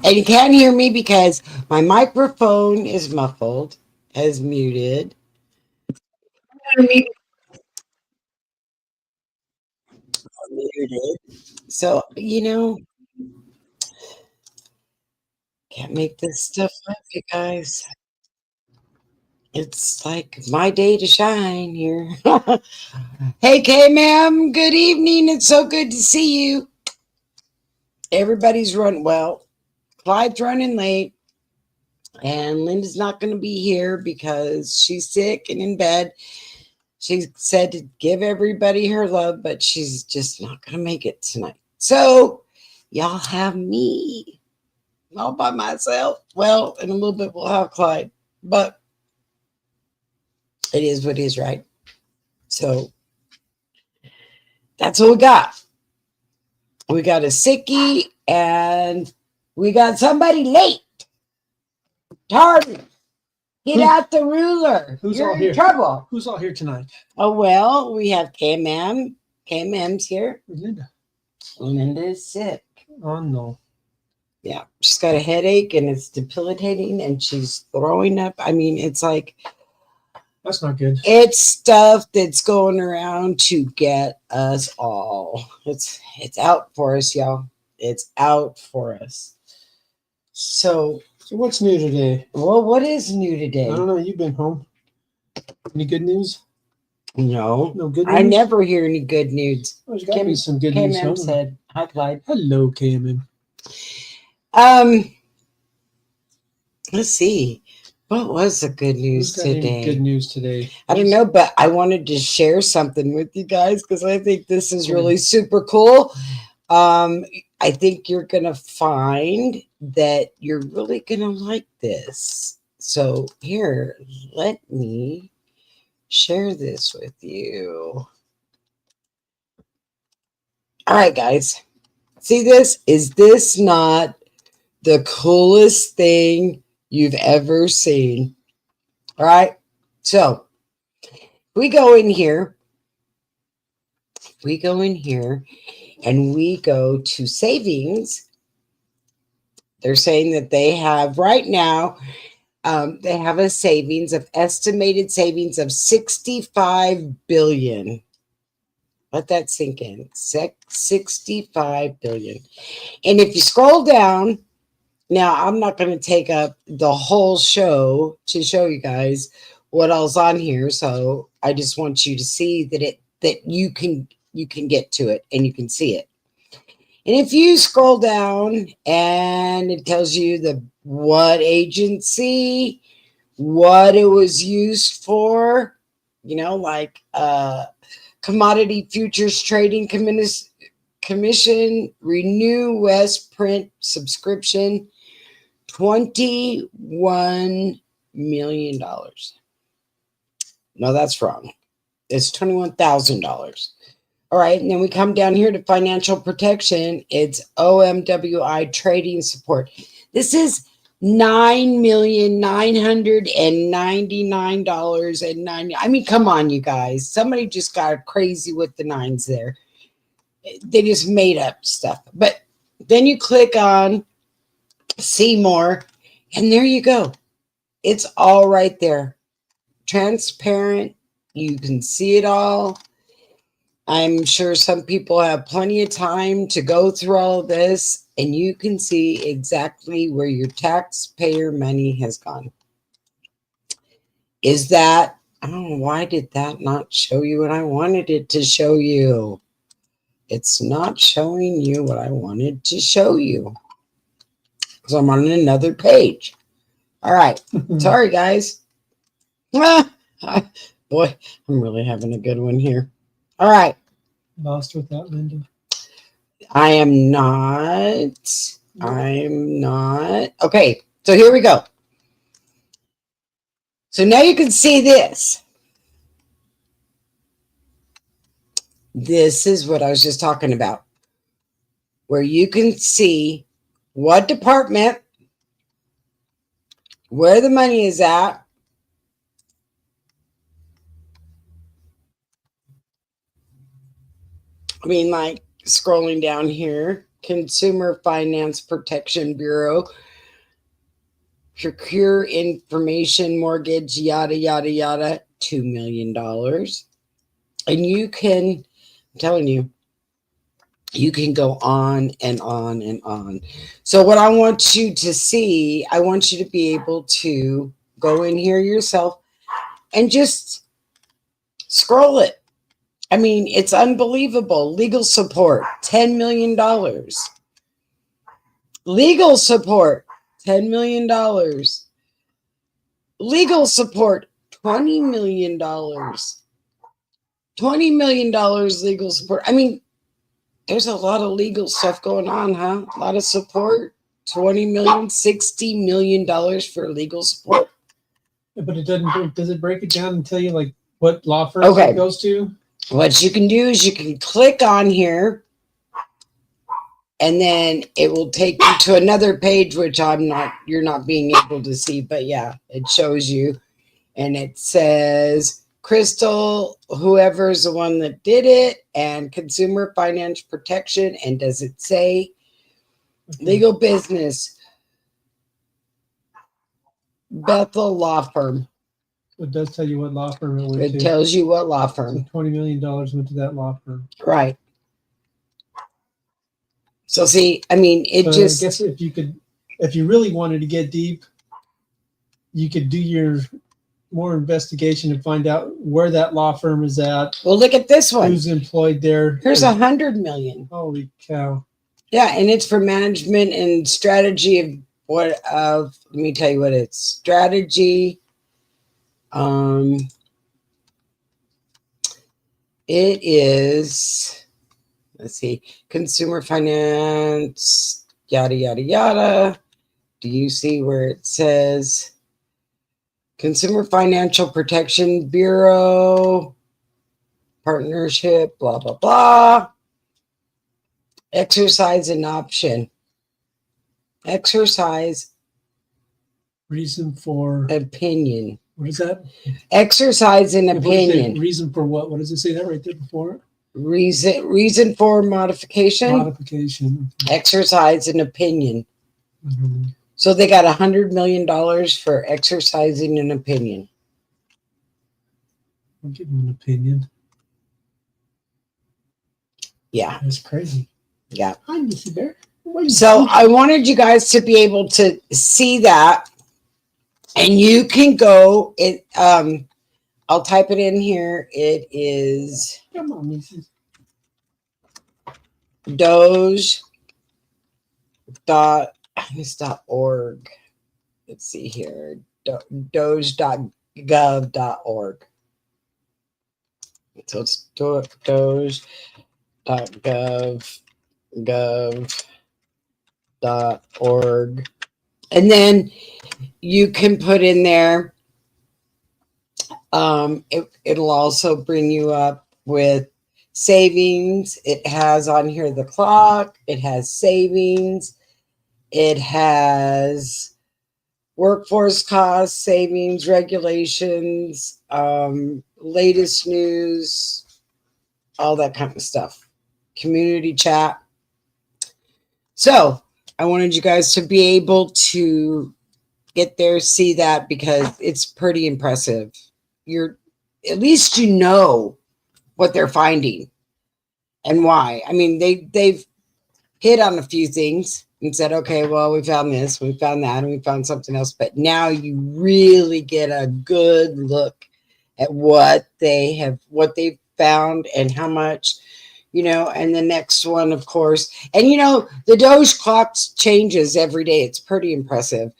And you can't hear me because my microphone is muffled, as muted. Muted. So, can't make this stuff up, you guys. It's like my day to shine here. Hey, K, ma'am. Good evening. It's so good to see you. Everybody's run well. Clyde's running late, and Linda's not going to be here because she's sick and in bed. She said to give everybody her love, but she's just not going to make it tonight. So, y'all have me all by myself. Well, in a little bit, we'll have Clyde, but it is what it is, right? So, that's what we got. We got a sickie, and we got somebody late. Tardy. Get out the ruler. Who's You're all in here? trouble. Who's all here tonight? Oh, well, we have KMM. KMM's here. Linda. Linda is sick. Oh, no. Yeah, she's got a headache and it's debilitating and she's throwing up. I mean, it's like That's not good. it's stuff that's going around to get us all. It's out for us, y'all. It's out for us. So, what's new today? Well, what is new today? I don't know. You've been home. Any good news? No. No good news? I never hear any good news. There's got to be some good news. KMM said, hi, Clyde. Hello, KMM. Let's see. What was the good news today? Good news today. I don't know, but I wanted to share something with you guys because I think this is really super cool. I think you're going to find that you're really going to like this. So here, let me share this with you. All right, guys. See this? Is this not the coolest thing you've ever seen? All right. So we go in here. And we go to savings. They're saying that they have right now, they have a estimated savings of 65 billion. Let that sink in. 65 billion. And if you scroll down, now I'm not going to take up the whole show to show you guys what else on here. So I just want you to see that you can get to it and you can see it. And if you scroll down and it tells you what agency, what it was used for, like Commodity Futures Trading Commission, Renew West Print subscription, $21 million. No, that's wrong. It's $21,000. All right, and then we come down here to financial protection. It's OMWI trading support. This is $9,999.90. I mean, come on, you guys. Somebody just got crazy with the nines there. They just made up stuff. But then you click on see more, and there you go. It's all right there. Transparent. You can see it all. I'm sure some people have plenty of time to go through all of this, and you can see exactly where your taxpayer money has gone. I don't know, why did that not show you what I wanted it to show you? It's not showing you what I wanted to show you. Because I'm on another page. All right. Sorry, guys. Boy, I'm really having a good one here. All right. Lost without Linda. I am not. I'm not. Okay, so here we go. So now you can see this. This is what I was just talking about, where you can see what department, where the money is at. I mean, like scrolling down here. Consumer Finance Protection Bureau, Secure Information Mortgage, yada, yada, yada, $2 million. And you can, I'm telling you can go on and on and on. So, what I want you to see, I want you to be able to go in here yourself and just scroll it. I mean, it's unbelievable. Legal support, $10 million. Legal support, $10 million. Legal support, $20 million. $20 million legal support. I mean, there's a lot of legal stuff going on, huh? A lot of support. 20 million, $60 million for legal support. Yeah, but it doesn't. Does it break it down and tell you like what law firms Okay. it goes to? What you can do is you can click on here, and then it will take you to another page, which you're not being able to see, but yeah, it shows you, and it says Crystal, whoever's the one that did it, and Consumer Finance Protection, and does it say legal business, Bethel Law Firm. So it does tell you what law firm it went It to. tells you what law So firm. $20 million went to that law firm. Right. So see, I mean, it So just. I guess if you really wanted to get deep, you could do your more investigation and find out where that law firm is at. Well, look at this one. Who's employed there? Here's 100 million. Holy cow! Yeah, and it's for management and strategy of let me tell you what it's strategy. It is, let's see, consumer finance, yada yada yada. Do you see where it says Consumer Financial Protection Bureau partnership, blah blah blah. Exercise an option. Exercise Reason for opinion. what is that? Exercise an opinion. Reason for what? What does it say that right there before? Reason for modification. Modification. Exercise an opinion. Mm-hmm. So they got $100 million for exercising an opinion. I'll give them an opinion. Yeah. That's crazy. Yeah. Hi, Missy Bear. So I wanted you guys to be able to see that. And you can go, I'll type it in here. It is Come on, Missy. doge.org. Let's see here. doge.gov.org. So it's doge.gov.org. And then you can put in there, it'll also bring you up with savings. It has on here the clock. It has savings. It has workforce costs, savings, regulations, latest news, all that kind of stuff. Community chat. So I wanted you guys to be able to get there, see that, because it's pretty impressive. At least you know what they're finding and why. I mean, they've hit on a few things and said, okay, well, we found this, we found that, and we found something else. But now you really get a good look at what they've found and how much, and the next one, of course. And, the Doge clock changes every day. It's pretty impressive.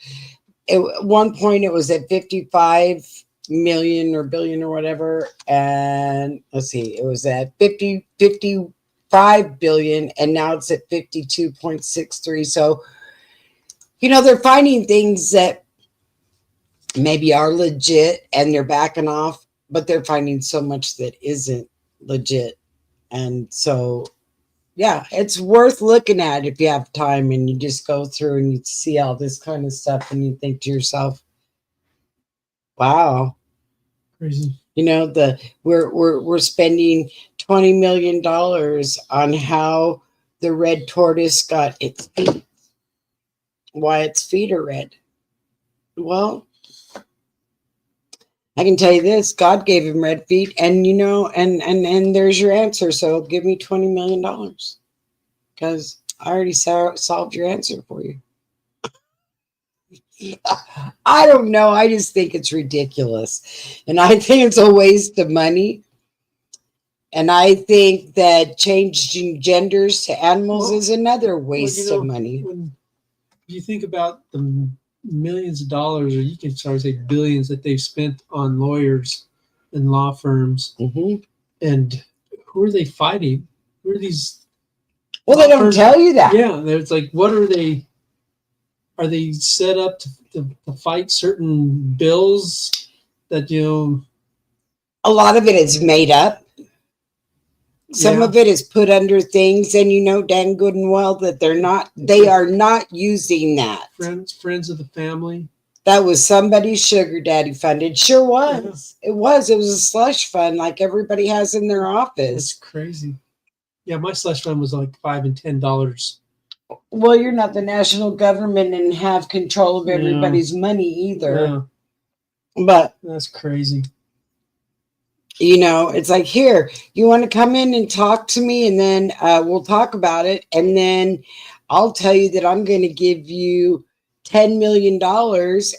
At one point, it was at 55 million or billion or whatever. And let's see, it was at 55 billion, and now it's at 52.63. So, they're finding things that maybe are legit and they're backing off, but they're finding so much that isn't legit. And so, yeah, it's worth looking at if you have time and you just go through and you see all this kind of stuff and you think to yourself, wow. Crazy. We're spending $20 million on how the red tortoise got its feet. Why its feet are red? Well, I can tell you this: God gave him red feet, and and there's your answer. So give me $20 million because I already solved your answer for you. I don't know. I just think it's ridiculous, and I think it's a waste of money. And I think that changing genders to animals is another waste of money. When you think about the millions of dollars, or you can start to say billions that they've spent on lawyers and law firms, and who are they fighting? Who are these? Well, they don't tell you that. Yeah, it's like, what are they? Are they set up to fight certain bills that A lot of it is made up. Some of it is put under things, and dang good and well that they are not using that. Friends of the family. That was somebody's sugar daddy funded. Sure was. Yeah. It was a slush fund like everybody has in their office. That's crazy. Yeah, my slush fund was like $5 and $10. Well, you're not the national government and have control of everybody's money either. Yeah. But that's crazy. It's like, here, you want to come in and talk to me, and then we'll talk about it, and then I'll tell you that I'm going to give you $10 million,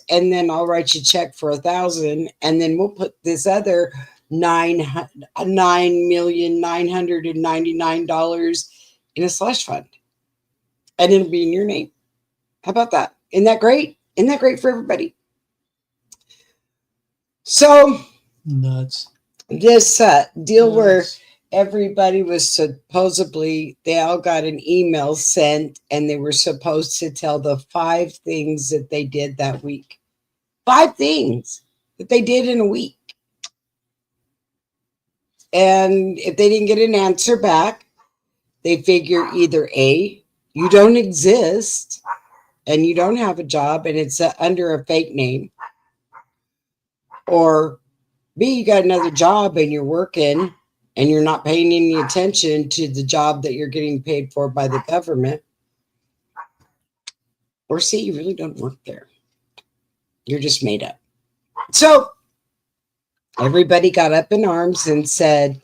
and then I'll write you a check for 1,000, and then we'll put this other $9,999 in a slush fund, and it'll be in your name. How about that? Isn't that great? Isn't that great for everybody? So nuts. This deal where everybody was they all got an email sent, and they were supposed to tell the 5 things that they did that week. 5 things that they did in a week. And if they didn't get an answer back, they figure either A, you don't exist and you don't have a job and it's under a fake name, or B, you got another job and you're working and you're not paying any attention to the job that you're getting paid for by the government. Or C, you really don't work there. You're just made up. So everybody got up in arms and said,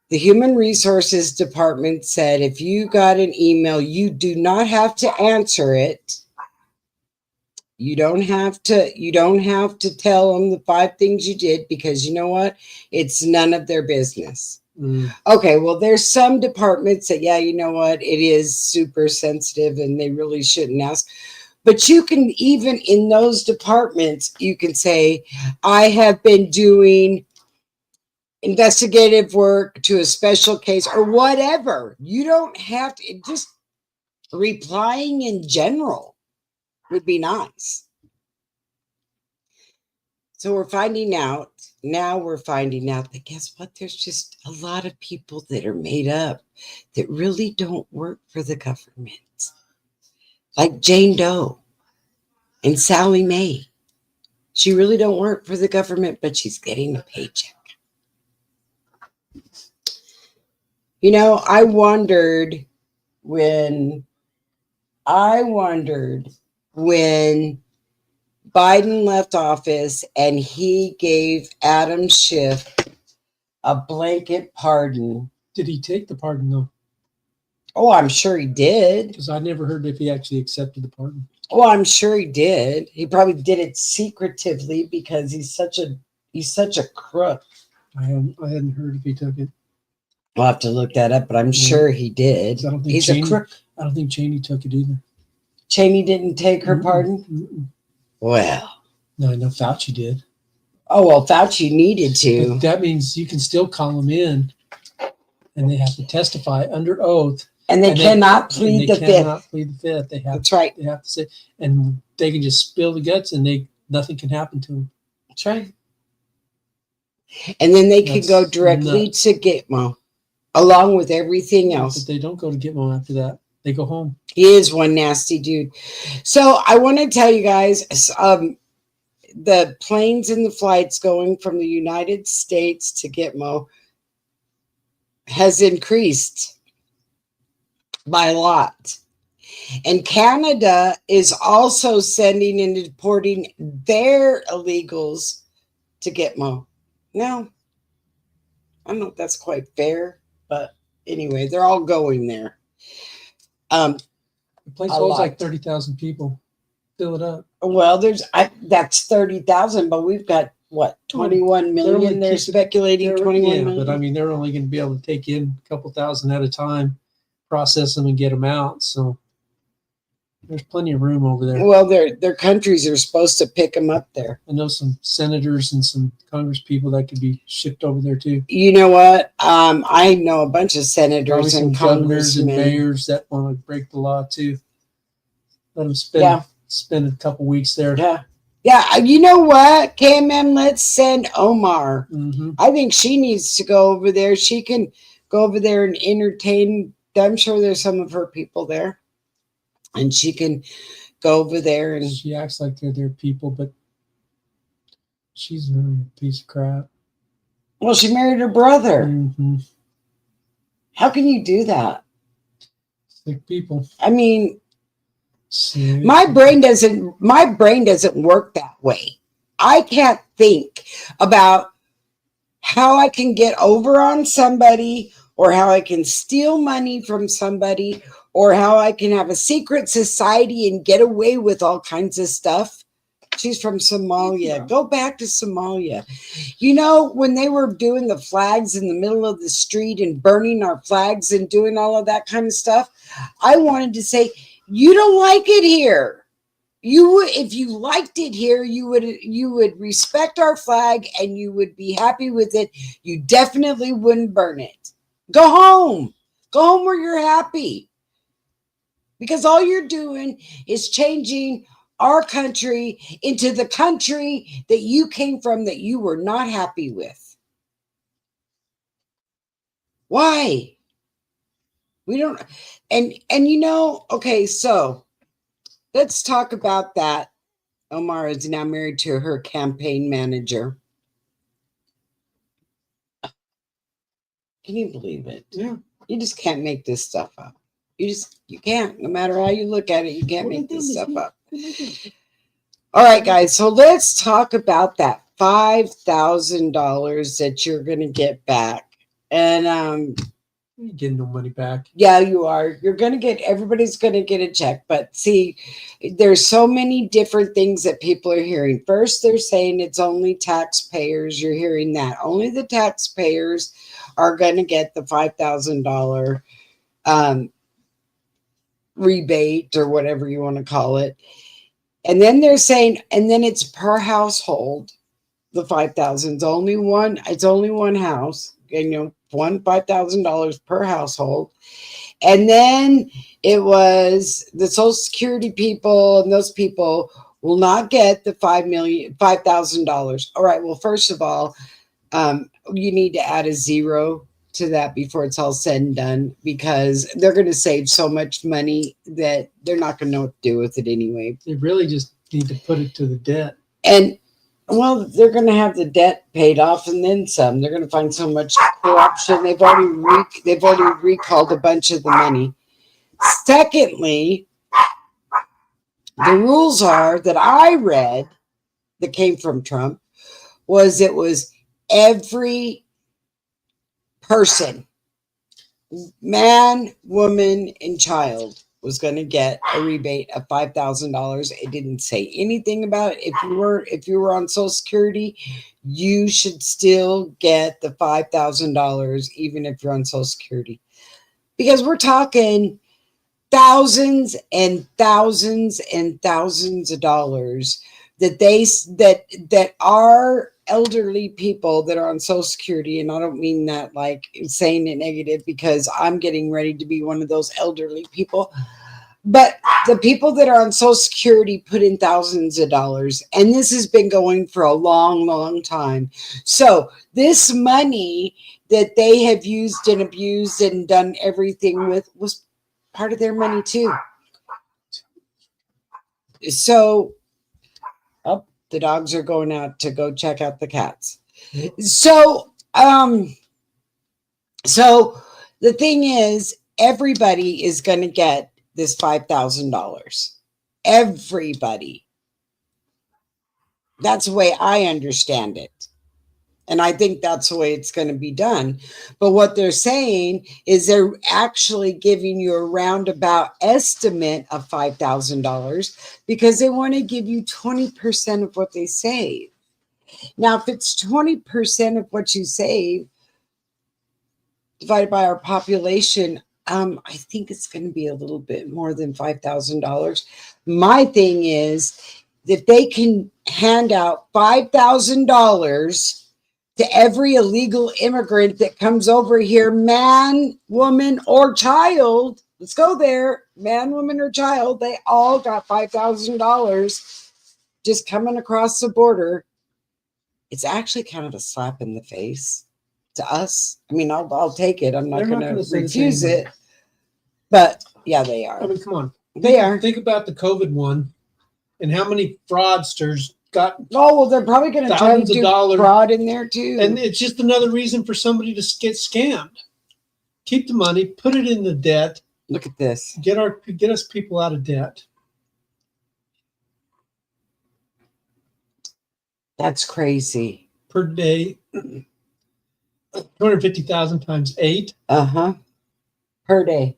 the Human Resources Department said, if you got an email, you do not have to answer it. You don't have to tell them the 5 things you did, because you know what? It's none of their business. Okay, well, there's some departments that, you know what? It is super sensitive and they really shouldn't ask. But you can, even in those departments, you can say, I have been doing investigative work to a special case or whatever. You don't have to, just replying in general would be nice. So we're finding out that, guess what? There's just a lot of people that are made up that really don't work for the government. Like Jane Doe and Sally Mae. She really don't work for the government, but she's getting a paycheck. I wondered when Biden left office and he gave Adam Schiff a blanket pardon. Did he take the pardon, though? Oh, I'm sure he did. Because I never heard if he actually accepted the pardon. Oh, I'm sure he did. He probably did it secretively because he's such a crook. I hadn't heard if he took it. I'll have to look that up, but I'm sure he did. He's a crook. I don't think Cheney took it either. Cheney didn't take her pardon? Mm-mm. Well. No, I know Fauci did. Oh, well, Fauci needed to. But that means you can still call them in, and they have to testify under oath. And they cannot plead the fifth. They cannot plead the fifth. That's right. They have to say, and they can just spill the guts, and nothing can happen to them. That's right. And then they can go directly to Gitmo, along with everything else. But they don't go to Gitmo after that. They go home. He is one nasty dude. So I want to tell you guys, the planes and the flights going from the United States to Gitmo has increased. by a lot. And Canada is also sending and deporting their illegals to Gitmo. Now, I don't know if that's quite fair, but anyway, they're all going there. Um, The place a holds like lot. 30,000 people. Fill it up. Well, that's 30,000, but we've got what, 21 million? They're speculating 21 million. But I mean, they're only going to be able to take in a couple thousand at a time, process them, and get them out. So there's plenty of room over there. Well, their countries are supposed to pick them up there. I know some senators and some Congress people that could be shipped over there too. You know what? I know a bunch of Probably senators some and governors and congressmen. mayors that want to break the law too. Let them spend a couple weeks there. Yeah. You know what, KMM? Let's send Omar. Mm-hmm. I think she needs to go over there. She can go over there and entertain. I'm sure there's some of her people there, and she can go over there. And she acts like they're their people, but she's really a piece of crap. Well, she married her brother. Mm-hmm. How can you do that? Sick people. I mean, my brain doesn't work that way. I can't think about how I can get over on somebody, or how I can steal money from somebody, or how I can have a secret society and get away with all kinds of stuff. She's from Somalia. Yeah. Go back to Somalia. You know, when they were doing the flags in the middle of the street and burning our flags and doing all of that kind of stuff, I wanted to say, you don't like it here. You would, if you liked it here, you would respect our flag and you would be happy with it. You definitely wouldn't burn it. Go home. Go home where you're happy. Because all you're doing is changing our country into the country that you came from that you were not happy with. Why? We don't, and you know, okay, so let's talk about that. Omar is now married to her campaign manager. Can you believe it? Yeah. You just can't make this stuff up. You can't. No matter how you look at it, you can't make this stuff up. All right, guys. So let's talk about that $5,000 that you're going to get back. And you're getting no money back. Yeah, you are. Everybody's going to get a check. But see, there's so many different things that people are hearing. First, they're saying it's only taxpayers. You're hearing that. Only the taxpayers are going to get the $5,000 rebate or whatever you want to call it. And then they're saying, and then it's per household. The 5,000 is only one. It's only one house. And, you know, $5,000 per household. And then it was the Social Security people, and those people will not get the $5,000. All right. Well, first of all, you need to add a zero to that before it's all said and done, because they're going to save so much money that they're not going to know what to do with it anyway. They really just need to put it to the debt. And well, they're going to have the debt paid off and then some. They're going to find so much corruption. They've already recalled a bunch of the money. Secondly, the rules are that I read that came from Trump was it was every person, man, woman, and child, was going to get a rebate of $5,000. It didn't say anything about it. If you were on Social Security, you should still get the $5,000 even if you're on Social Security, because we're talking thousands and thousands and thousands of dollars that our elderly people that are on Social Security, and I don't mean that like saying it negative, because I'm getting ready to be one of those elderly people, but the people that are on Social Security put in thousands of dollars, and this has been going for a long, long time. So this money that they have used and abused and done everything with was part of their money too. So, the dogs are going out to go check out the cats. So the thing is, everybody is going to get this $5,000. Everybody. That's the way I understand it. And I think that's the way it's going to be done. But what they're saying is they're actually giving you a roundabout estimate of $5,000 because they want to give you 20% of what they save. Now, if it's 20% of what you save divided by our population, I think it's going to be a little bit more than $5,000. My thing is that they can hand out $5,000 to every illegal immigrant that comes over here, man, woman, or child. Let's go there. Man, woman, or child. They all got $5,000 just coming across the border. It's actually kind of a slap in the face to us. I mean, I'll take it. I'm not going to refuse it. But yeah, they are. I mean, come on. They are. Think about the COVID one and how many fraudsters got. Oh, well, they're probably going to try to do fraud in there too. And it's just another reason for somebody to get scammed. Keep the money, put it in the debt. Look at this. Get us people out of debt. That's crazy. Per day, 250,000 times 8. Per day.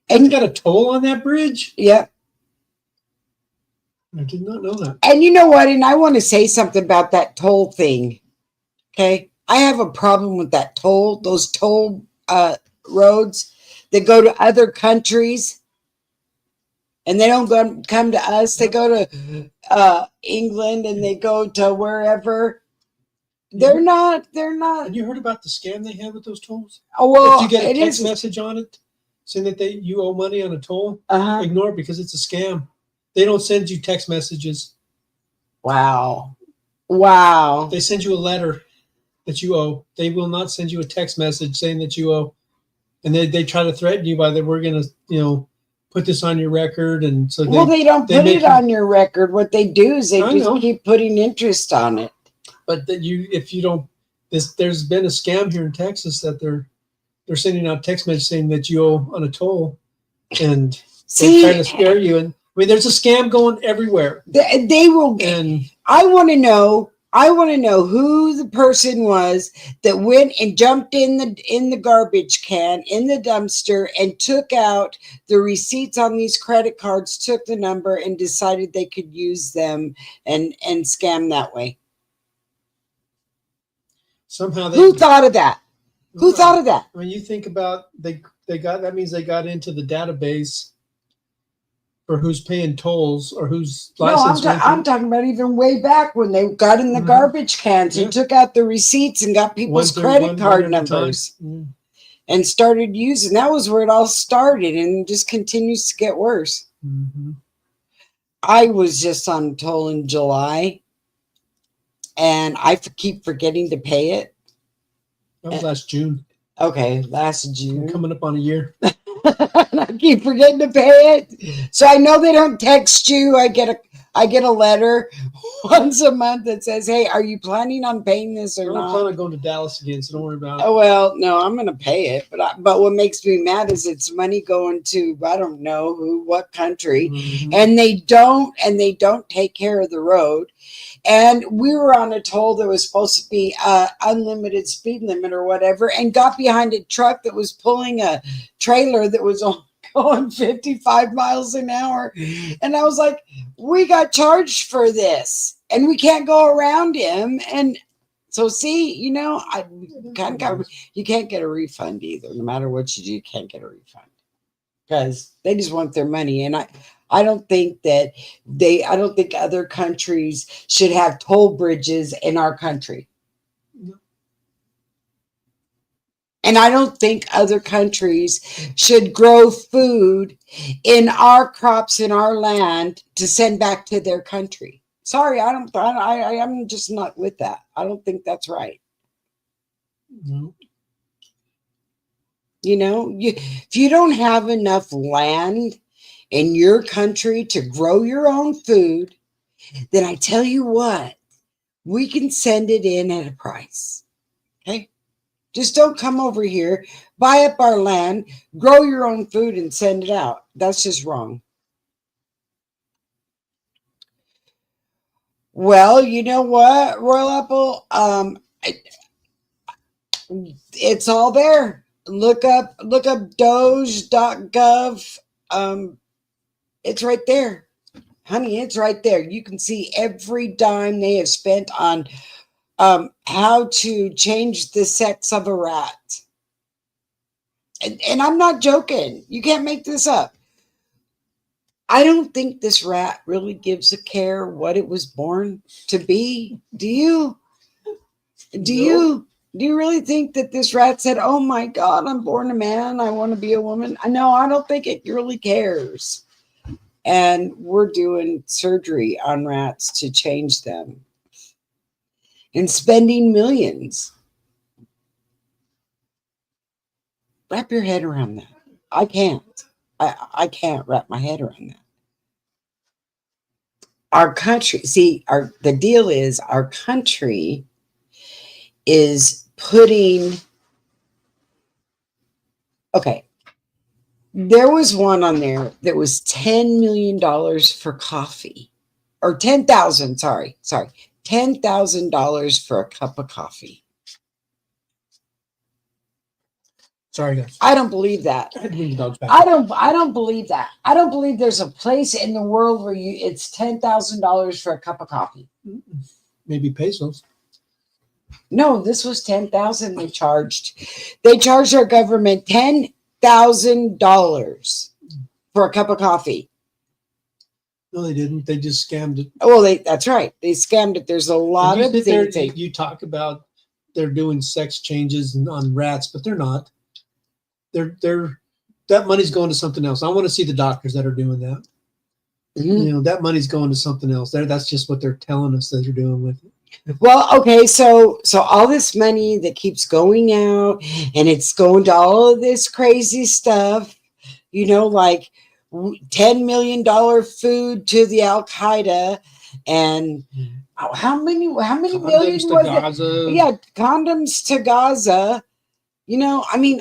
And you got a toll on that bridge? Yeah. I did not know that. And you know what? And I want to say something about that toll thing. Okay. I have a problem with that toll, those toll roads that go to other countries and they don't come to us. They go to England and they go to wherever. They're not. Have you heard about the scam they had with those tolls? Oh, well, if you get a text message on it saying that you owe money on a toll, ignore it because it's a scam. They don't send you text messages. Wow. They send you a letter that you owe. They will not send you a text message saying that you owe. And they try to threaten you by that we're going to, put this on your record. And so they don't put it on your record. What they do is they just keep putting interest on it. But that if you don't, there's been a scam here in Texas that they're sending out text messages saying that you owe on a toll, and they're trying to scare you. And I mean, there's a scam going everywhere. They will. And I want to know who the person was that went and jumped in the garbage can in the dumpster and took out the receipts on these credit cards, took the number, and decided they could use them and scam that way. Somehow who thought of that? Who thought of that? When you think about they got, that means they got into the database for who's paying tolls or who's licensed. No, I'm talking about even way back when they got in the garbage cans and took out the receipts and got people's credit card numbers and started using. That was where it all started, and it just continues to get worse. I was just on toll in July, and I keep forgetting to pay it. That was last June. Okay, last June. Coming up on a year. I keep forgetting to pay it. So I know they don't text you. I get a letter once a month that says, "Hey, are you planning on paying this or not?" I'm planning on going to Dallas again, so don't worry about it. Oh, well, no, I'm going to pay it. But what makes me mad is it's money going to, I don't know what country, and they don't take care of the road. And we were on a toll that was supposed to be unlimited speed limit or whatever, and got behind a truck that was pulling a trailer that was going 55 miles an hour. And I was like, we got charged for this and we can't go around him. And so see, you can't get a refund either. No matter what you do, you can't get a refund because they just want their money. And I don't think other countries should have toll bridges in our country. And I don't think other countries should grow food in our crops in our land to send back to their country. Sorry, I'm just not with that. I don't think that's right. No. If you don't have enough land in your country to grow your own food, then I tell you what, we can send it in at a price. Okay? Just don't come over here, buy up our land, grow your own food, and send it out. That's just wrong. Well, you know what, Royal Apple? It's all there. Look up Doge.gov. It's right there. Honey, it's right there. You can see every dime they have spent on how to change the sex of a rat. And I'm not joking. You can't make this up. I don't think this rat really gives a care what it was born to be. Do you? Do you? Do you really think that this rat said, "Oh my God, I'm born a man. I want to be a woman"? No, I don't think it really cares. And we're doing surgery on rats to change them and spending millions. Wrap your head around that. I can't. I can't wrap my head around that. Our country, see, the deal is our country is putting. Okay, there was one on there that was $10 million for coffee, or 10,000. Sorry, $10,000 for a cup of coffee. Sorry, guys. I don't believe that. I had to bring the dogs back. I don't believe that. I don't believe there's a place in the world where it's $10,000 for a cup of coffee. Maybe pesos. No, this was 10,000 they charged. They charged our government $10,000 for a cup of coffee. No, they didn't. They just scammed it. Well, that's right. They scammed it. There's a lot of things. You talk about they're doing sex changes on rats, but they're not. They're that money's going to something else. I want to see the doctors that are doing that. Mm-hmm. That money's going to something else. That's just what they're telling us that they're doing with it. Well, okay, so all this money that keeps going out, and it's going to all of this crazy stuff, like $10 million food to the Al Qaeda, and how many condoms million to was Gaza. it? Yeah, condoms to Gaza.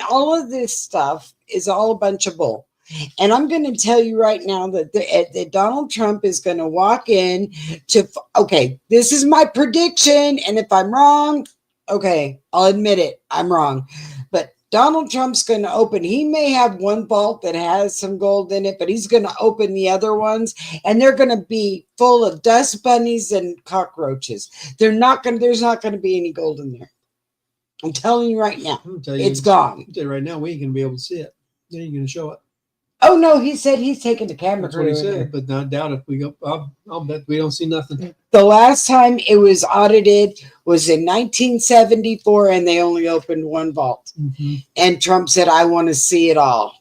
All of this stuff is all a bunch of bull. And I'm going to tell you right now that Donald Trump is going to walk in okay, this is my prediction. And if I'm wrong, okay, I'll admit it. I'm wrong. But Donald Trump's going to open, he may have one vault that has some gold in it, but he's going to open the other ones, and they're going to be full of dust bunnies and cockroaches. There's not going to be any gold in there. I'm telling you right now, it's gone. I'll tell you right now, we ain't going to be able to see it. They ain't going to show it. Oh no, he said he's taking the camera. That's what he said, but I doubt if we go. I'll bet we don't see nothing. The last time it was audited was in 1974, and they only opened one vault. Mm-hmm. And Trump said, "I want to see it all.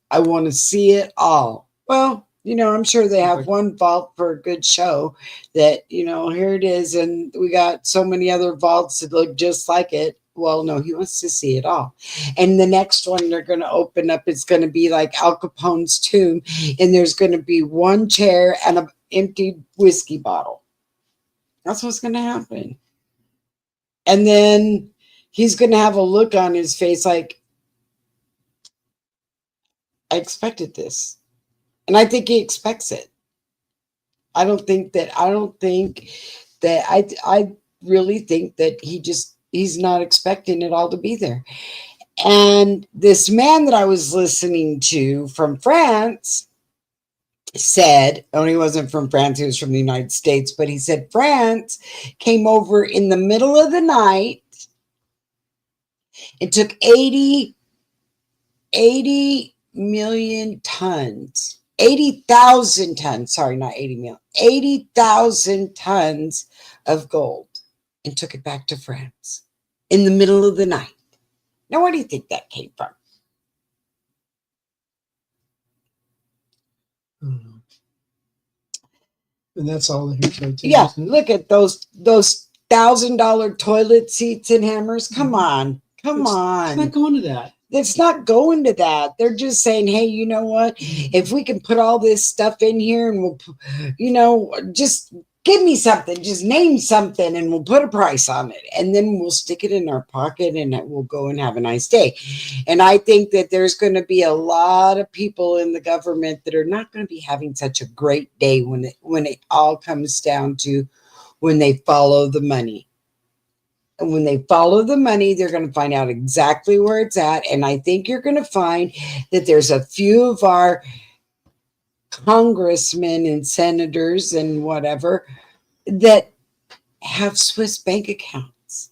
I want to see it all." Well, I'm sure they have one vault for a good show. That here it is, and we got so many other vaults that look just like it. Well, no, he wants to see it all. And the next one they're going to open up, it's going to be like Al Capone's tomb. And there's going to be one chair and an empty whiskey bottle. That's what's going to happen. And then he's going to have a look on his face like, I expected this. And I think he expects it. I really think that he's not expecting it all to be there. And this man that I was listening to from France said, he wasn't from France, he was from the United States, but he said France came over in the middle of the night and took 80 million tons, 80,000 tons, sorry, not 80 million, 80,000 tons of gold and took it back to France in the middle of the night. Now, where do you think that came from? I don't know. And that's all the hearsay too. Yeah, look at those $1,000 toilet seats and hammers. Come on. It's not going to that. It's not going to that. They're just saying, hey, you know what? If we can put all this stuff in here and we'll, just Give me something, just name something, and we'll put a price on it. And then we'll stick it in our pocket and we'll go and have a nice day. And I think that there's going to be a lot of people in the government that are not going to be having such a great day when it all comes down to when they follow the money. And when they follow the money, they're going to find out exactly where it's at. And I think you're going to find that there's a few of our congressmen and senators and whatever that have Swiss bank accounts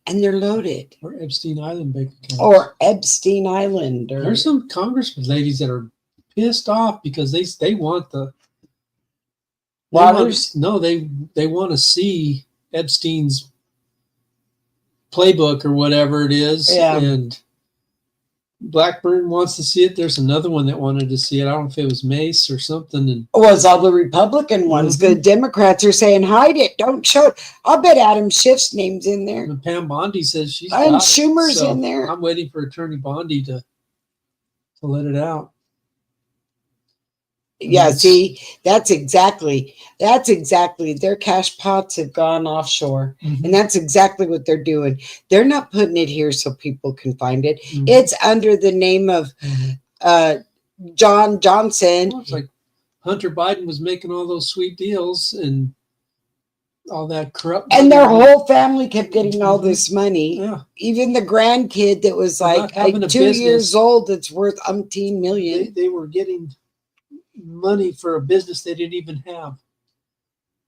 and they're loaded. Or Epstein Island bank accounts. Or Epstein Island. There's some congressman ladies that are pissed off because they want the Waters? They want to see Epstein's playbook or whatever it is. Yeah. And Blackburn wants to see it. There's another one that wanted to see it. I don't know if it was Mace or something. And it was all the Republican ones. The Democrats are saying, hide it, don't show it. I'll bet Adam Schiff's name's in there. And Pam Bondi says she's and got Schumer's it. So in there. I'm waiting for Attorney Bondi to let it out. Yeah, see, that's exactly their cash pots have gone offshore. And that's exactly what they're doing. They're not putting it here so people can find it. It's under the name of John Johnson. Well, it's like Hunter Biden was making all those sweet deals and all that corrupt. And their whole family kept getting all this money. Yeah. Even the grandkid that was like 2 years old that's worth umpteen million. They were getting money for a business they didn't even have.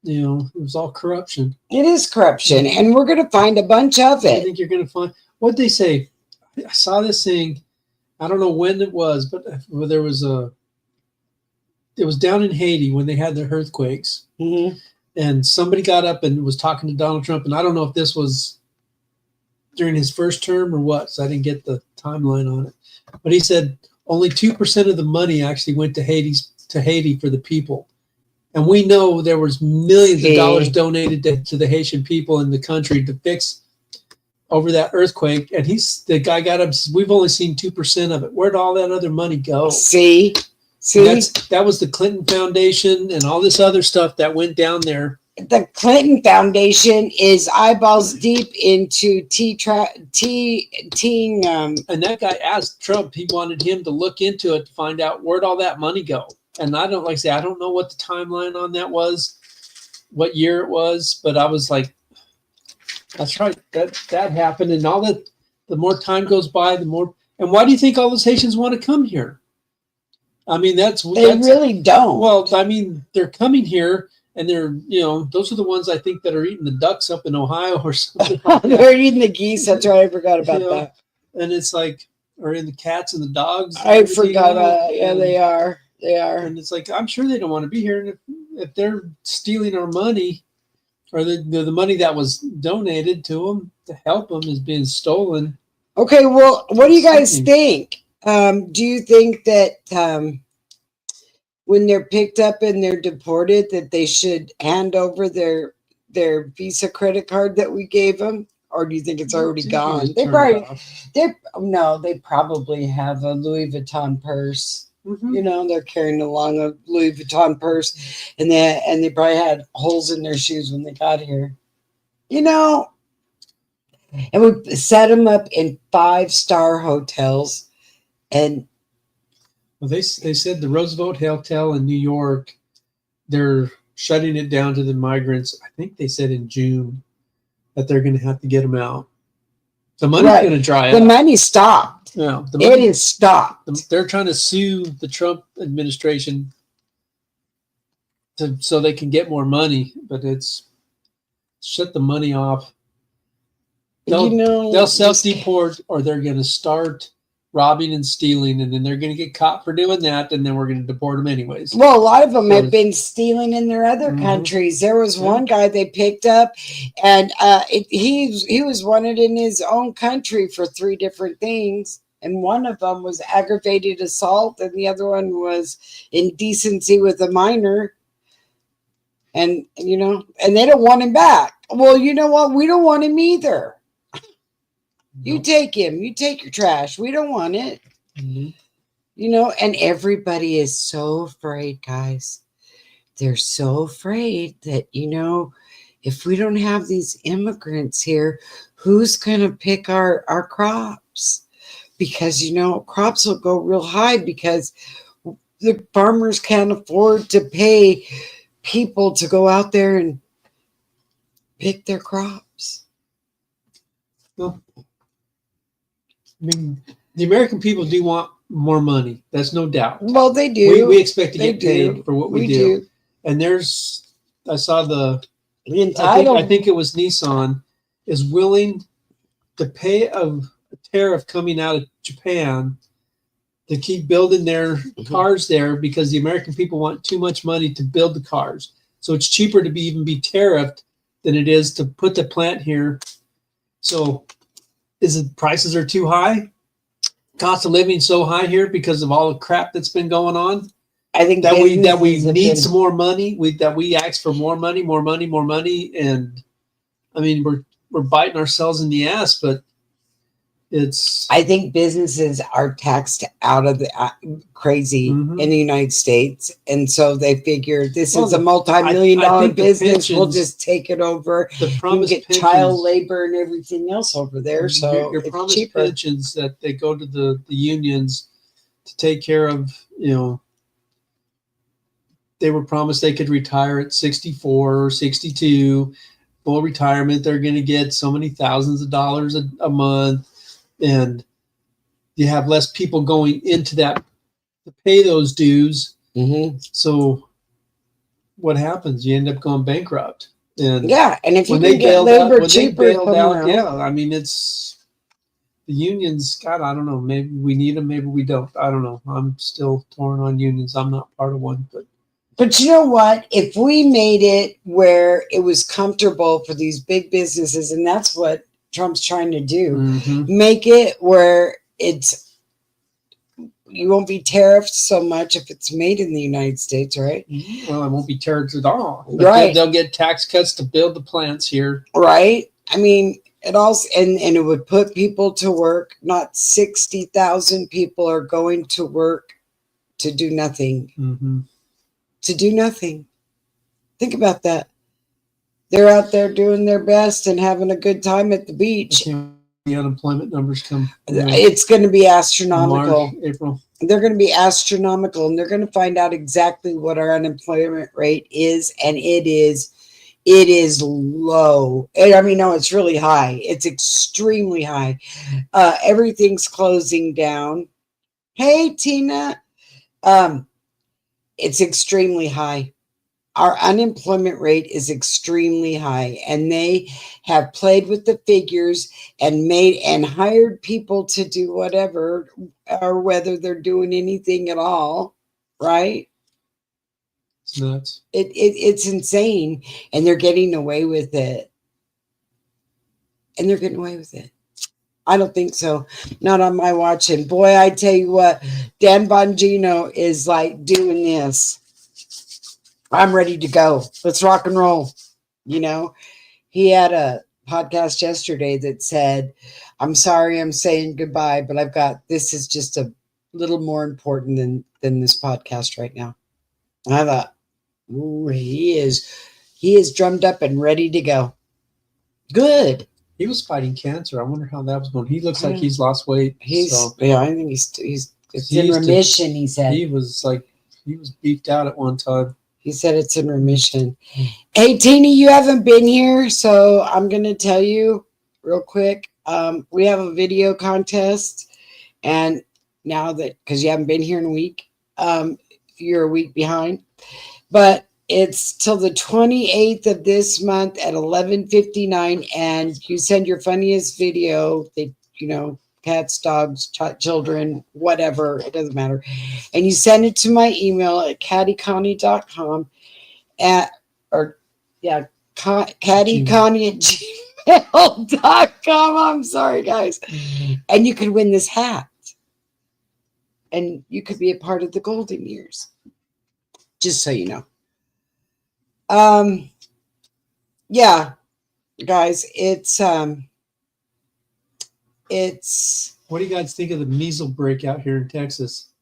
You know, it was all corruption. It is corruption, and we're going to find a bunch of it. I think you're going to find, what'd they say? I saw this thing, I don't know when it was, but it was down in Haiti when they had their earthquakes. And somebody got up and was talking to Donald Trump, and I don't know if this was during his first term or what, so I didn't get the timeline on it. But he said only 2% of the money actually went to Haiti for the people. And we know there was millions of dollars donated to the Haitian people in the country to fix over that earthquake. And the guy got up and says, we've only seen 2% of it. Where'd all that other money go? See? That was the Clinton Foundation and all this other stuff that went down there. The Clinton Foundation is eyeballs deep into and that guy asked Trump, he wanted him to look into it to find out where'd all that money go. And I don't know what the timeline on that was, what year it was, but I was like, that's right, that happened. And all that, the more time goes by, the more. And why do you think all those Haitians want to come here? I mean, that's really don't. Well, I mean, they're coming here. And they're, those are the ones I think that are eating the ducks up in Ohio or something. They're eating the geese. That's right. I forgot about that. And it's like, or in the cats and the dogs. I forgot about that. Yeah, they are. They are. And it's like, I'm sure they don't want to be here. And if they're stealing our money, or the money that was donated to them to help them is being stolen. Okay, well, what do you guys think? Do you think that when they're picked up and they're deported, that they should hand over their Visa credit card that we gave them? Or do you think it's already gone? They probably have a Louis Vuitton purse. They're carrying along a Louis Vuitton purse, and they probably had holes in their shoes when they got here. And we set them up in 5-star hotels, and well, they said the Roosevelt Hotel in New York, they're shutting it down to the migrants. I think they said in June that they're going to have to get them out. The money's going to dry up. The money stopped. Yeah, it is stopped. They're trying to sue the Trump administration so they can get more money, but it's shut the money off. They'll self-deport, or they're going to start robbing and stealing, and then they're going to get caught for doing that, and then we're going to deport them anyways. Well, a lot of them have been stealing in their other countries. There was one guy they picked up, and he was wanted in his own country for 3 different things, and one of them was aggravated assault, and the other one was indecency with a minor. And and they don't want him back. Well, you know what? We don't want him either. You take him. You take your trash. We don't want it. And everybody is so afraid, guys. they're so afraid that, if we don't have these immigrants here, who's going to pick our crops? Because, crops will go real high because the farmers can't afford to pay people to go out there and pick their crops. Well, I mean, the American people do want more money. That's no doubt. Well, they do. We expect to get paid for what we do. And I saw I think it was Nissan is willing to pay a tariff coming out of Japan to keep building their cars there because the American people want too much money to build the cars. So it's cheaper to even be tariffed than it is to put the plant here. So prices are too high? Cost of living so high here because of all the crap that's been going on? I think that we need some more money. That we ask for more money, and I mean we're biting ourselves in the ass. But I think businesses are taxed out of the crazy in the United States, and so they figure this is a multi-million-dollar business. We'll just take it over. The promised get child labor and everything else over there, so your promised cheaper. Pensions that they go to the unions to take care of. They were promised they could retire at 64 or 62, full retirement. They're going to get so many thousands of dollars a month. And you have less people going into that to pay those dues. So what happens? You end up going bankrupt. And and if you can get labor cheaper, I mean, it's the unions. God, I don't know. Maybe we need them. Maybe we don't. I don't know. I'm still torn on unions. I'm not part of one, But you know what? If we made it where it was comfortable for these big businesses, and that's what Trump's trying to do, make it where you won't be tariffed so much if it's made in the United States, right? Well, it won't be tariffed at all. Right. They'll get tax cuts to build the plants here. Right. I mean, it also, and it would put people to work. Not 60,000 people are going to work to do nothing. To do nothing. Think about that. They're out there doing their best and having a good time at the beach. The unemployment numbers come. It's going to be astronomical. March, April. They're going to be astronomical, and they're going to find out exactly what our unemployment rate is, and it is low. I mean, no, it's really high. It's extremely high. Everything's closing down. Hey, Tina. It's extremely high. Our unemployment rate is extremely high, and they have played with the figures and hired people to do whatever, or whether they're doing anything at all, right? It's nuts. It's insane, and they're getting away with it. I don't think so. Not on my watch. And boy, I tell you what, Dan Bongino is like doing this. I'm ready to go. Let's rock and roll. He had a podcast yesterday that said, I'm sorry I'm saying goodbye, but this is just a little more important than this podcast right now. And I thought, ooh, he is drummed up and ready to go. Good. He was fighting cancer. I wonder how that was going. He looks like he's lost weight. I think it's in remission, he said. He was beefed out at one time. He said it's in remission. Hey, Tina, you haven't been here, so I'm going to tell you real quick. We have a video contest, and now that, because you haven't been here in a week, you're a week behind, but it's till the 28th of this month at 11:59, and you send your funniest video, cats, dogs, children, whatever, it doesn't matter. And you send it to my email at cattyconnie.com cattyconnie@gmail.com. I'm sorry, guys. And you could win this hat. And you could be a part of the golden years. Just so you know. Yeah, guys, it's what do you guys think of the measles breakout here in Texas?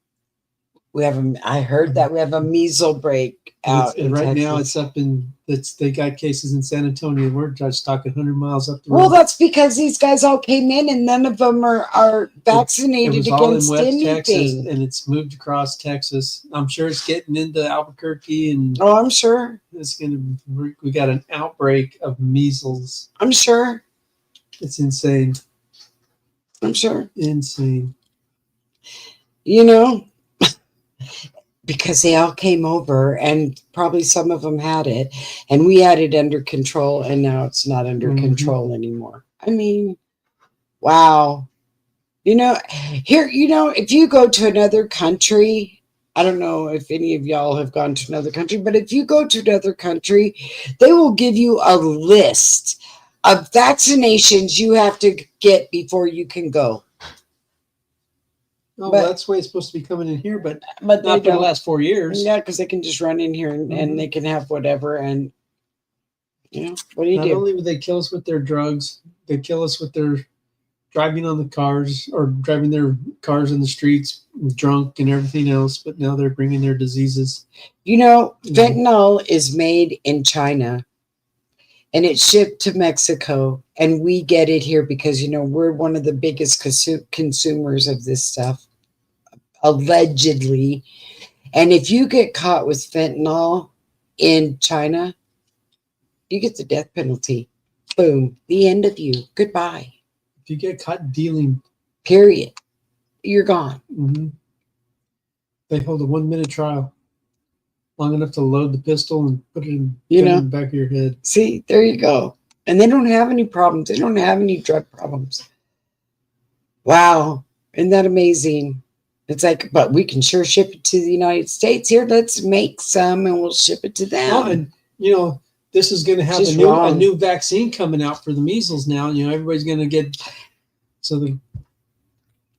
I heard that we have a measles break out And in right now Texas. it's up in they got cases in San Antonio. We're just talking 100 miles up the Well, road. that's because these guys all came in and none of them are It vaccinated was all in against West Texas, anything. and it's moved across Texas. I'm sure it's getting into Albuquerque, and Oh, I'm sure. it's gonna. We got an outbreak of measles. I'm sure. It's insane. I'm sure. Insane. You know, because they all came over and probably some of them had it and we had it under control and now it's not under control anymore. I mean, wow. Here, if you go to another country, I don't know if any of y'all have gone to another country, but if you go to another country, they will give you a list of vaccinations you have to get before you can go. Oh, well, that's the way it's supposed to be coming in here, but But not for the last 4 years. Yeah, because they can just run in here and they can have whatever. And, what do you Not do? only would they kill us with their drugs, they kill us with their driving on the cars or driving their cars in the streets drunk and everything else, but now they're bringing their diseases. Fentanyl is made in China and it's shipped to Mexico and we get it here because, we're one of the biggest consumers of this stuff, allegedly. And if you get caught with fentanyl in China, you get the death penalty. Boom. The end of you. Goodbye. If you get caught dealing, period, you're gone. They hold a 1-minute trial, long enough to load the pistol and put it in the back of your head. See, there you go. And they don't have any problems. They don't have any drug problems. Wow. Isn't that amazing? It's like, but we can sure ship it to the United States. Here, let's make some and we'll ship it to them. Well, and, this is going to have a new vaccine coming out for the measles now. Everybody's going to get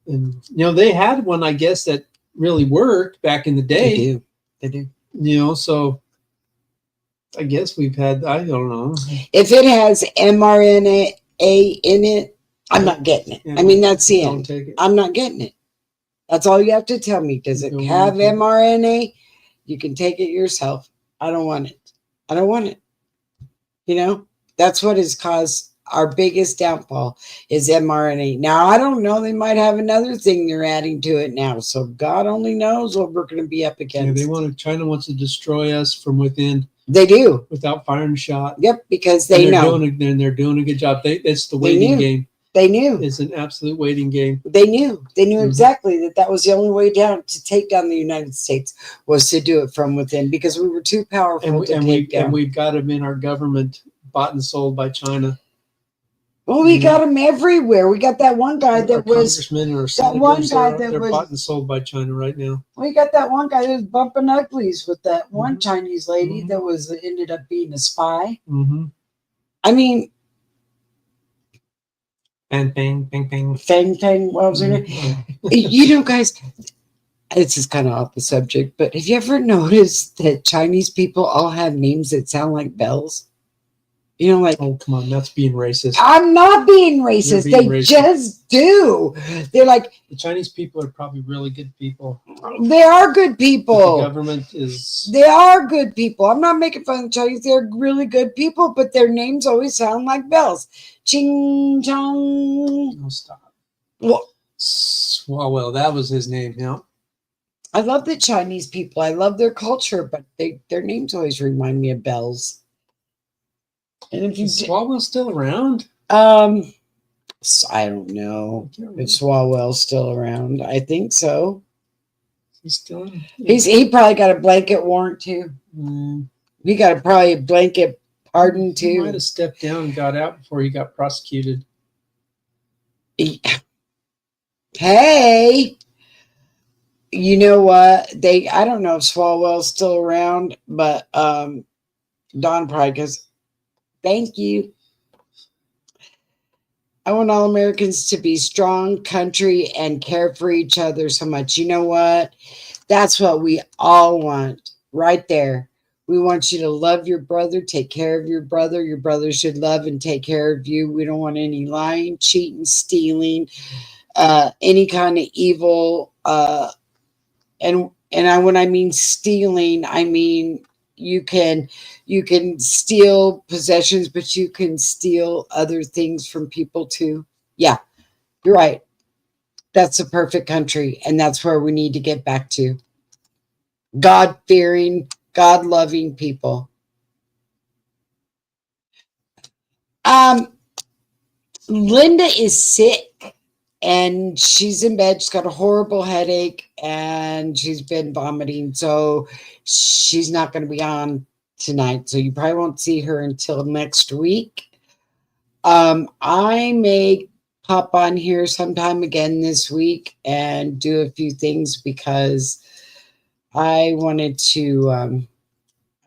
they had one, I guess, that really worked back in the day. They do. So I guess we've had, I don't know. If it has mRNA in it, I'm not getting it. I mean, that's the end. I'm not getting it. That's all you have to tell me. Does it have mRNA? You can take it yourself. I don't want it. I don't want it. That's what has caused our biggest downfall is mRNA. Now, I don't know. They might have another thing they're adding to it now. So God only knows what we're going to be up against. Yeah, China wants to destroy us from within. They do. Without firing a shot. Yep, because they're know. They're doing a good job. It's the waiting game. They knew. It's an absolute waiting game. They knew. They knew exactly that was the only way down to take down the United States was to do it from within because we were too powerful to take down. And we've got them in our government bought and sold by China. Well, we got them everywhere. We got that one guy that was congressman or that one guy that they're bought and sold by China right now. We got that one guy that was bumping uglies with that one Chinese lady that ended up being a spy. I mean, bang bang bang bang bang bang. What was her name? Guys, this is kind of off the subject, but have you ever noticed that Chinese people all have names that sound like bells? Like, oh, come on, that's being racist. I'm not being racist. They just do. They're like, the Chinese people are probably really good people. They are good people. The government is. They are good people. I'm not making fun of the Chinese. They're really good people, but their names always sound like bells. Ching chong. No, stop. Well, that was his name. Yeah. I love the Chinese people. I love their culture, but their names always remind me of bells. And if is Swalwell still around? I don't know if Swalwell's still around. I think so. He's still. He probably got a blanket warrant too. He got probably a blanket pardon too. He might have stepped down and got out before he got prosecuted. Hey, you know what? I don't know if Swalwell's still around, but Don probably goes. Thank you. I want all Americans to be strong country and care for each other so much. You know what? That's what we all want right there. We want you to love your brother, take care of your brother. Your brother should love and take care of you. We don't want any lying, cheating, stealing, any kind of evil. And And when I mean stealing, I mean you can steal possessions, but you can steal other things from people too. Yeah, you're right. That's a perfect country, and that's where we need to get back to. God fearing, God loving people. Um, Linda is sick and she's in bed. She's got a horrible headache and she's been vomiting. So she's not going to be on tonight. So you probably won't see her until next week. I may pop on here sometime again this week and do a few things because I wanted to.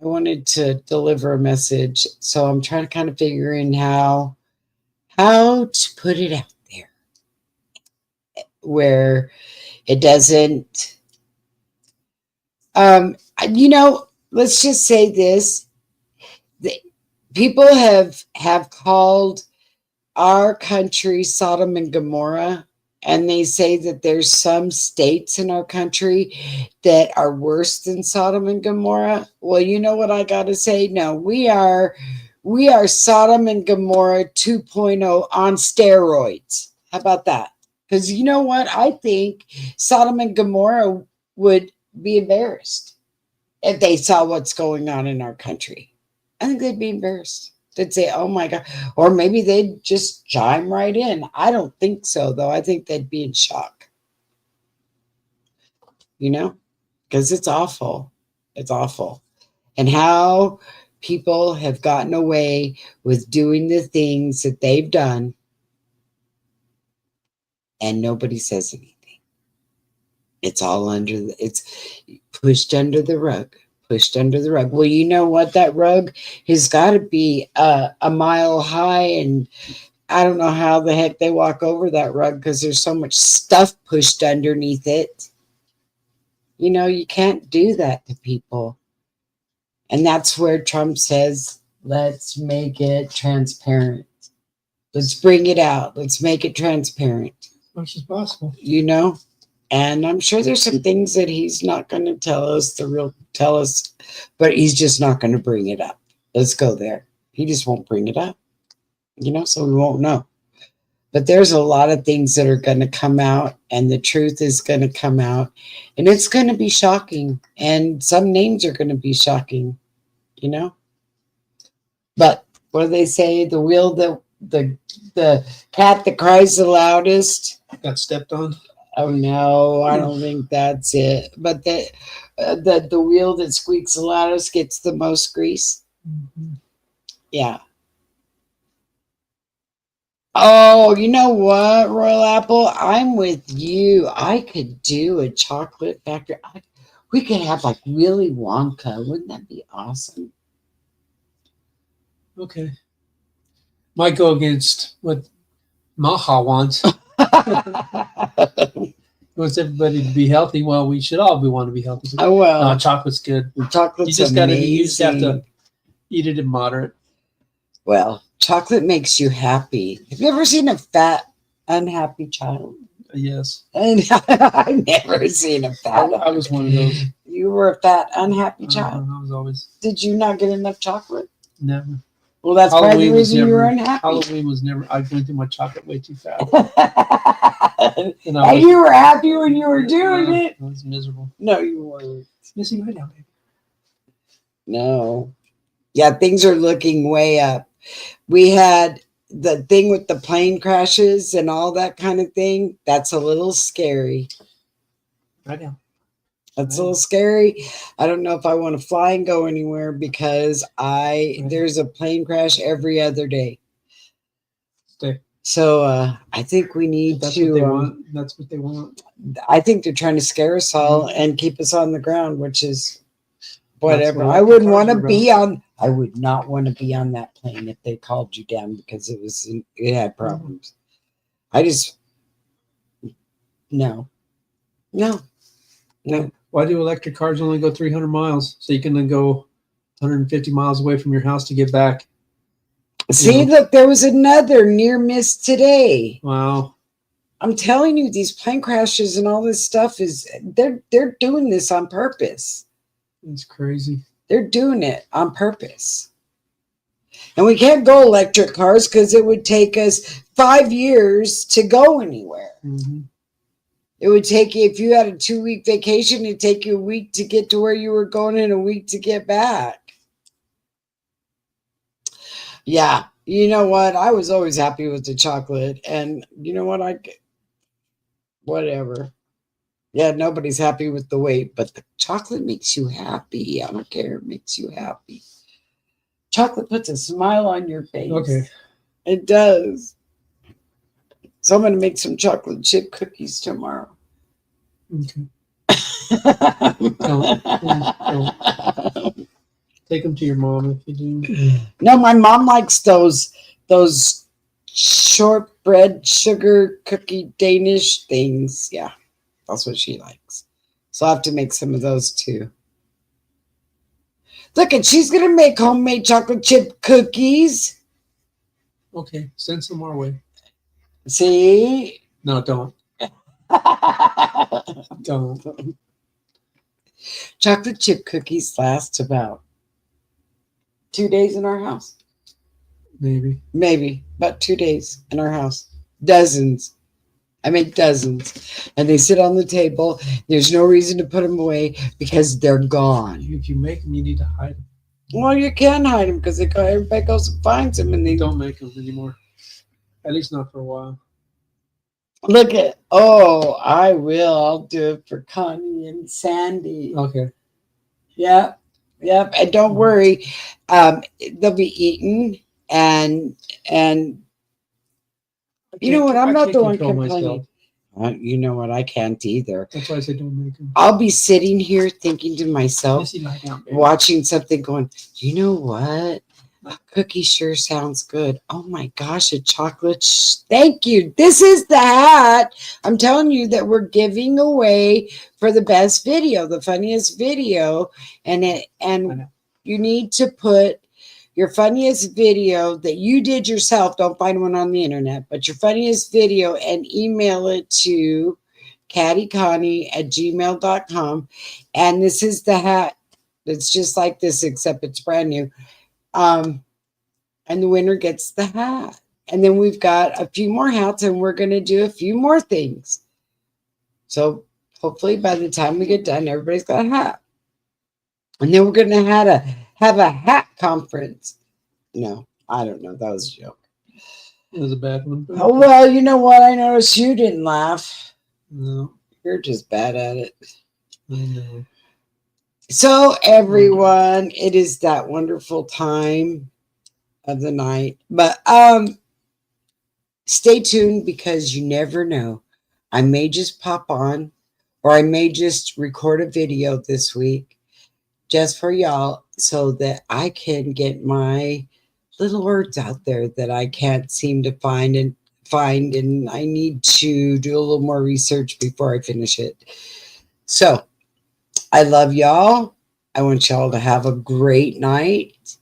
I wanted to deliver a message, so I'm trying to kind of figure in how to put it out there where it doesn't. Um, let's just say this: the, people have called our country Sodom and Gomorrah, and they say that there's some states in our country that are worse than Sodom and Gomorrah. Well, you know what I got to say? No, we are Sodom and Gomorrah 2.0 on steroids. How about that? Because you know what? I think Sodom and Gomorrah would be embarrassed if they saw what's going on in our country. I think they'd be embarrassed. They'd say, oh my God. Or maybe they'd just chime right in. I don't think so, though. I think they'd be in shock, because it's awful. It's awful. And how people have gotten away with doing the things that they've done and nobody says anything. It's all it's pushed under the rug. Pushed under the rug. Well, you know what? That rug has got to be a mile high, and I don't know how the heck they walk over that rug because there's so much stuff pushed underneath it. You can't do that to people. And that's where Trump says, let's make it transparent. Let's bring it out. Let's make it transparent. As much as possible. And I'm sure there's some things that he's not going to tell us, but he's just not going to bring it up. Let's go there. He just won't bring it up, so we won't know. But there's a lot of things that are going to come out, and the truth is going to come out, and it's going to be shocking. And some names are going to be shocking, But what do they say? The cat that cries the loudest got stepped on. Oh no, I don't think that's it. But the wheel that squeaks the loudest gets the most grease. Mm-hmm. Yeah. Oh, you know what, Royal Apple? I'm with you. I could do a chocolate factory. We could have like Willy Wonka. Wouldn't that be awesome? Okay. Might go against what Maha wants. Wants everybody to be healthy. Well, we should all want to be healthy. Oh well, chocolate's good. Chocolate's You just amazing. have to eat it in moderate. Well, chocolate makes you happy. Have you ever seen a fat, unhappy child? Yes. And I've never seen a fat. I was one of those. You were a fat, unhappy child. I was always. Did you not get enough chocolate? Never. Well, that's probably the reason you were unhappy. Halloween was never. I went through my chocolate way too fast. And you were happy when you were doing it. I was miserable. No, you weren't. It's missing right now, baby. No. Yeah, things are looking way up. We had the thing with the plane crashes and all that kind of thing. That's a little scary. Right now. That's a little scary. I don't know if I want to fly and go anywhere because there's a plane crash every other day. Stay. So I think we need That's to. What they want. That's what they want. I think they're trying to scare us all and keep us on the ground, which is whatever. What I wouldn't want to be on. I would not want to be on that plane if they called you down because it had problems. I just no. Why do electric cars only go 300 miles? So you can then go 150 miles away from your house to get back. See, look, there was another near miss today. Wow. I'm telling you, these plane crashes and all this stuff they're doing this on purpose. It's crazy. They're doing it on purpose. And we can't go electric cars because it would take us 5 years to go anywhere. Mm-hmm. It would take you, if you had a 2-week vacation, it'd take you a week to get to where you were going and a week to get back. Yeah. You know what? I was always happy with the chocolate. And you know what? Whatever. Yeah, nobody's happy with the weight, but the chocolate makes you happy. I don't care. It makes you happy. Chocolate puts a smile on your face. Okay. It does. So I'm going to make some chocolate chip cookies tomorrow. Okay. Don't. Take them to your mom if you do. No, my mom likes those shortbread sugar cookie Danish things. Yeah, that's what she likes. So I'll have to make some of those too. Look, and she's going to make homemade chocolate chip cookies. Okay, send some our way. See? No, don't. Don't. Chocolate chip cookies last about 2 days in our house. Maybe about 2 days in our house. Dozens. I make dozens. And they sit on the table. There's no reason to put them away because they're gone. If you make them, you need to hide them. Well, you can hide them because everybody goes and finds them. And they don't make them anymore. At least not for a while. Look at, oh, I will. I'll do it for Connie and Sandy. Okay. Yep. And don't worry. They'll be eaten and you know what? I'm not the one complaining. You know what? I can't either. That's why I said don't make them. I'll be sitting here thinking to myself, watching something going, you know what? A cookie sure sounds good. Oh my gosh, a chocolate. Thank you. This is the hat. I'm telling you that we're giving away for the best video, the funniest video. And you need to put your funniest video that you did yourself. Don't find one on the internet, but your funniest video and email it to cattyconnie@gmail.com. And this is the hat. It's just like this, except it's brand new. And the winner gets the hat. And then we've got a few more hats and we're going to do a few more things. So hopefully by the time we get done, everybody's got a hat. And then we're going to have a hat conference. No, I don't know. That was a joke. It was a bad one. Oh, well, you know what? I noticed you didn't laugh. No. You're just bad at it. I know. So, everyone, it is that wonderful time of the night. But stay tuned because you never know. I may just pop on or I may just record a video this week just for y'all so that I can get my little words out there that I can't seem to find and I need to do a little more research before I finish it. So I love y'all. I want y'all to have a great night.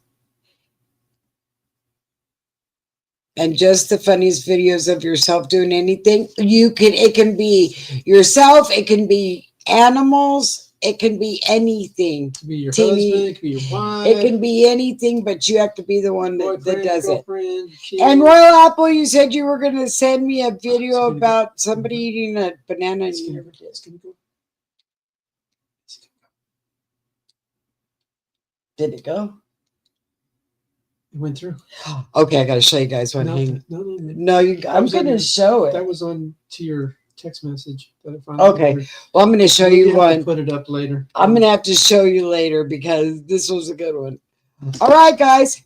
And just the funniest videos of yourself doing anything. It can be yourself, it can be animals, it can be anything. It can be your husband, it can be your wife. It can be anything, but you have to be the one that does it. Kid. And Royal Apple, you said you were going to send me a video about somebody eating a banana and you never did. Did it go? It went through. Okay, I got to show you guys one thing. No, I'm going to show it. That was on to your text message. Okay, well, I'm going to show you one. Put it up later. I'm going to have to show you later because this was a good one. All right, guys.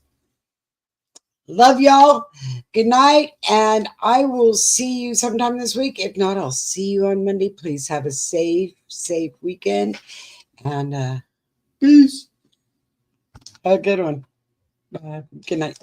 Love y'all. Good night. And I will see you sometime this week. If not, I'll see you on Monday. Please have a safe weekend. And peace. Have a good one. Bye. Good night.